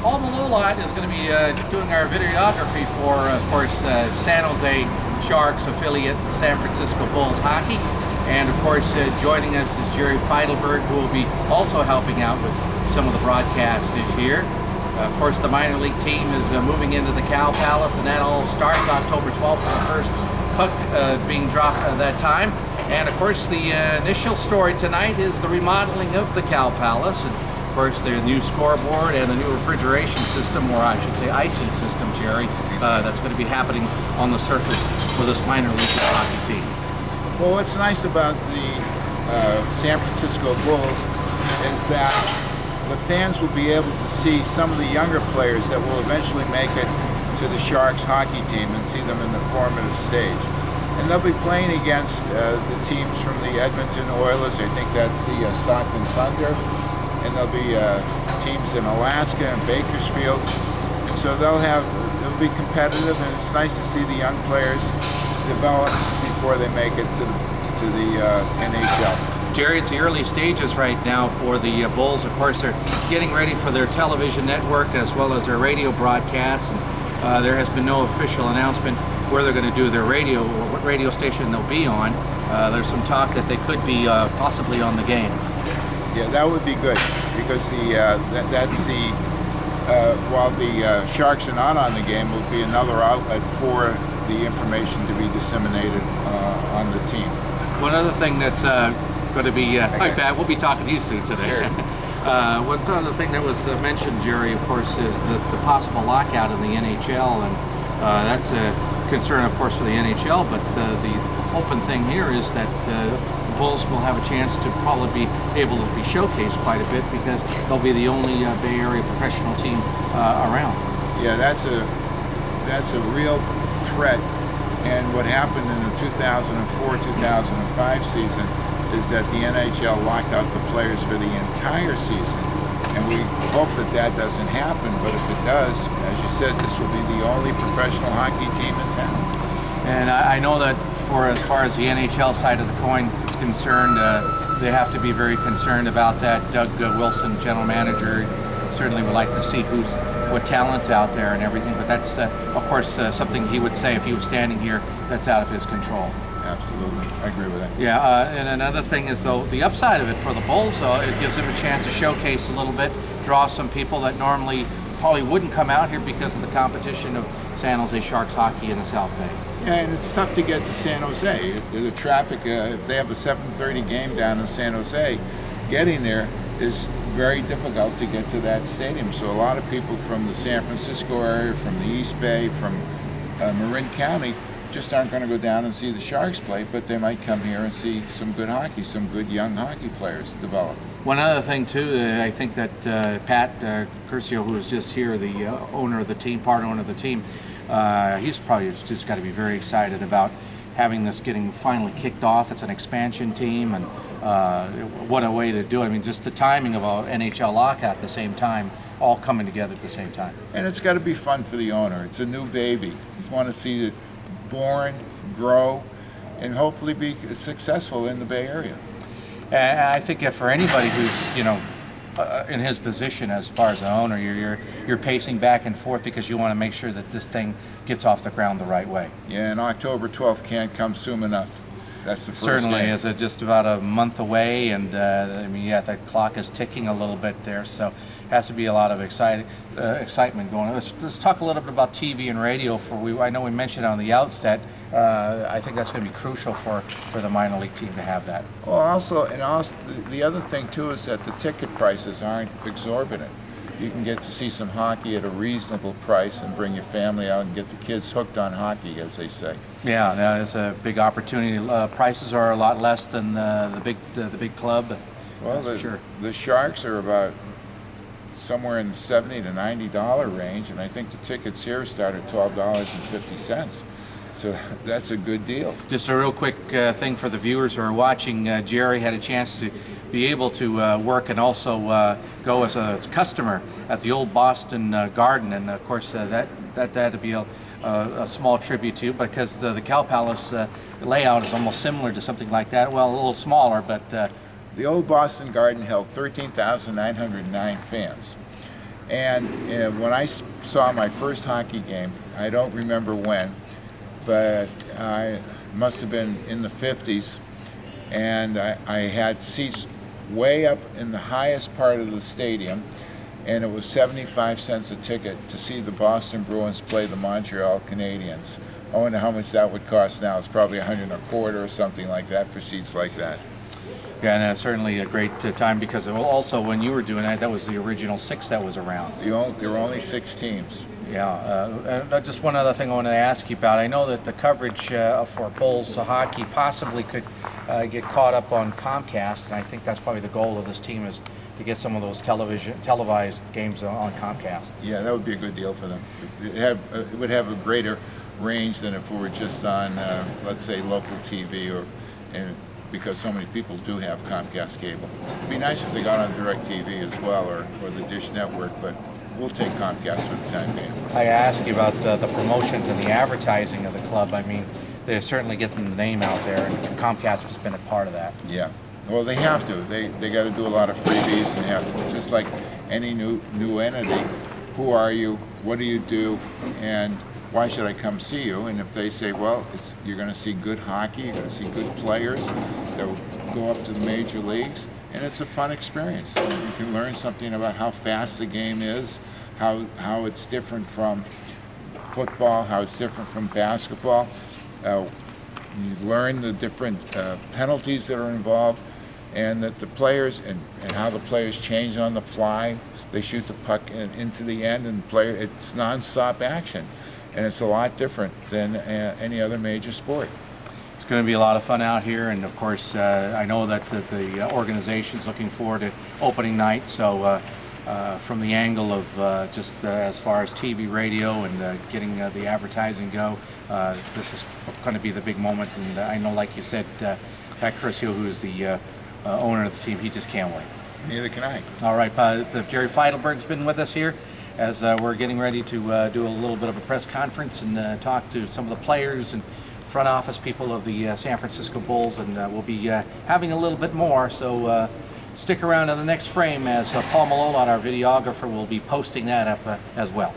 Paul Malolot is going to be doing our videography for, of course, San Jose Sharks affiliate San Francisco Bulls hockey. And of course, joining us is Jerry Feidelberg, who will be also helping out with some of the broadcasts this year. Of course, the minor league team is moving into the Cal Palace, and that all starts October 12th for the first puck being dropped at that time. And of course, the initial story tonight is the remodeling of the Cal Palace. And of course, the new scoreboard and the new refrigeration system, or I should say icing system, Jerry, that's going to be happening on the surface for this minor league hockey team. Well, what's nice about the San Francisco Bulls is that the fans will be able to see some of the younger players that will eventually make it to the Sharks hockey team and see them in the formative stage. And they'll be playing against the teams from the Edmonton Oilers. I think that's the Stockton Thunder. And there'll be teams in Alaska and Bakersfield. And so they'll be competitive, and it's nice to see the young players develop before they make it to the NHL. Jerry, it's the early stages right now for the Bulls. Of course, they're getting ready for their television network as well as their radio broadcasts. And there has been no official announcement where they're going to do their radio or what radio station they'll be on. There's some talk that they could be possibly on the game. Yeah, that would be good, because that's the while the Sharks are not on the game, will be another outlet for the information to be disseminated on the team. One other thing that's going to be quite bad, we'll be talking to you soon today. Sure. One other thing that was mentioned, Jerry, of course, is the possible lockout in the NHL, and that's a concern, of course, for the NHL, but the open thing here is that the Bulls will have a chance to probably be able to be showcased quite a bit, because they'll be the only Bay Area professional team around. Yeah, that's a real threat. And what happened in the 2004-2005 season is that the NHL locked out the players for the entire season. And we hope that that doesn't happen, but if it does, as you said, this will be the only professional hockey team in town. And I know that for as far as the NHL side of the coin is concerned, they have to be very concerned about that. Doug Wilson, general manager, certainly would like to see what talent's out there and everything, but that's, of course, something he would say if he was standing here that's out of his control. Absolutely, I agree with that. Yeah, and another thing is, though, the upside of it for the Bulls, it gives them a chance to showcase a little bit, draw some people that normally probably wouldn't come out here because of the competition of San Jose Sharks hockey in the South Bay. Yeah, and it's tough to get to San Jose. The traffic, if they have a 7:30 game down in San Jose, getting there is very difficult to get to that stadium. So a lot of people from the San Francisco area, from the East Bay, from Marin County, just aren't going to go down and see the Sharks play, but they might come here and see some good hockey, some good young hockey players develop. One other thing too, I think that Pat Curcio, who was just here, the owner of the team, part owner of the team, he's probably just got to be very excited about having this getting finally kicked off. It's an expansion team, and what a way to do it. I mean, just the timing of an NHL lockout at the same time, all coming together at the same time. And it's got to be fun for the owner. It's a new baby. You want to see it born, grow, and hopefully be successful in the Bay Area. And I think if for anybody who's, in his position as far as an owner, you're pacing back and forth because you want to make sure that this thing gets off the ground the right way. Yeah, and October 12th can't come soon enough. That's the first Certainly game. is just about a month away, and I mean, yeah, the clock is ticking a little bit there, so has to be a lot of excitement going on. Let's talk a little bit about TV and radio. I know we mentioned on the outset. I think that's going to be crucial for the minor league team to have that. Well, also, the other thing too is that the ticket prices aren't exorbitant. You can get to see some hockey at a reasonable price and bring your family out and get the kids hooked on hockey, as they say. Yeah, that is a big opportunity. Prices are a lot less than the big club. Well, the Sharks are about somewhere in the $70 to $90 range, and I think the tickets here start at $12.50. So that's a good deal. Just a real quick thing for the viewers who are watching. Jerry had a chance to be able to work and also go as a customer at the old Boston Garden, and of course that had to be a small tribute to you, because the Cal Palace layout is almost similar to something like that. Well, a little smaller, but the old Boston Garden held 13,909 fans. And when I saw my first hockey game, I don't remember when, but I must have been in the 50s, and I had seats way up in the highest part of the stadium, and it was 75 cents a ticket to see the Boston Bruins play the Montreal Canadiens. I wonder how much that would cost now. It's probably $125 or something like that for seats like that. Yeah, and certainly a great time, because also when you were doing that, that was the original 6 that was around. There were only 6 teams. Yeah, just one other thing I wanted to ask you about. I know that the coverage for Bulls hockey possibly could get caught up on Comcast, and I think that's probably the goal of this team, is to get some of those televised games on Comcast. Yeah, that would be a good deal for them. It would have a greater range than if we were just on, let's say, local TV, because so many people do have Comcast cable. It'd be nice if they got on DirecTV as well, or the Dish Network, but we'll take Comcast for the time being. I asked you about the promotions and the advertising of the club. I mean, they're certainly getting the name out there, and Comcast has been a part of that. Yeah. Well, they have to. They got to do a lot of freebies, and have to, just like any new entity. Who are you? What do you do? And why should I come see you? And if they say, well, you're going to see good hockey, you're going to see good players that will go up to the major leagues, and it's a fun experience. You can learn something about how fast the game is, how it's different from football, how it's different from basketball. You learn the different penalties that are involved, and that the players and how the players change on the fly. They shoot the puck into the end, and it's nonstop action. And it's a lot different than any other major sport. It's going to be a lot of fun out here, and of course, I know that the organization's looking forward to opening night. So, from the angle of just as far as TV, radio, and getting the advertising go, this is going to be the big moment. And I know, like you said, Pat Curcio, who is the owner of the team, he just can't wait. Neither can I. All right, Jerry Feidelberg's been with us here, as we're getting ready to do a little bit of a press conference and talk to some of the players and front office people of the San Francisco Bulls, and we'll be having a little bit more, so stick around in the next frame, as Paul Malone, our videographer, will be posting that up as well.